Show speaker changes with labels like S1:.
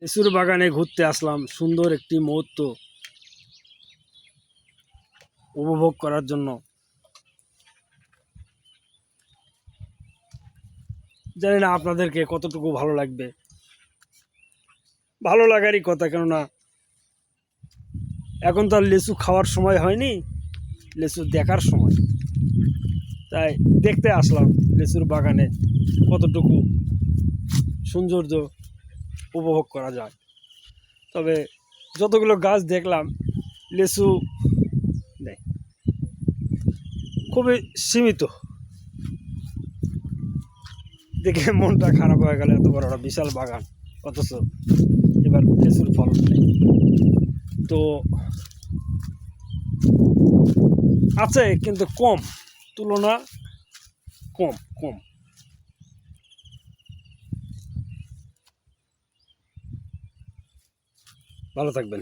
S1: লিচুর বাগানে ঘুরতে আসলাম, সুন্দর একটি মুহূর্ত উপভোগ করার জন্য। জানি না আপনাদেরকে কতটুকু ভালো লাগবে। ভালো লাগারই কথা, কেননা এখন তো আর লিচু খাওয়ার সময় হয়নি, লিচু দেখার সময়। তাই দেখতে আসলাম লিচুর বাগানে কতটুকু সৌন্দর্য উপভোগ করা যায়। তবে যতগুলো গাছ দেখলাম, লিচু নেই, খুবই সীমিত। দেখে মনটা খারাপ হয়ে গেল, এত বড় একটা বিশাল বাগান, অথচ এবার লিচুর ফলন নেই। তো আছে কিন্তু কম, তুলনা কম কম। ভালো থাকবেন।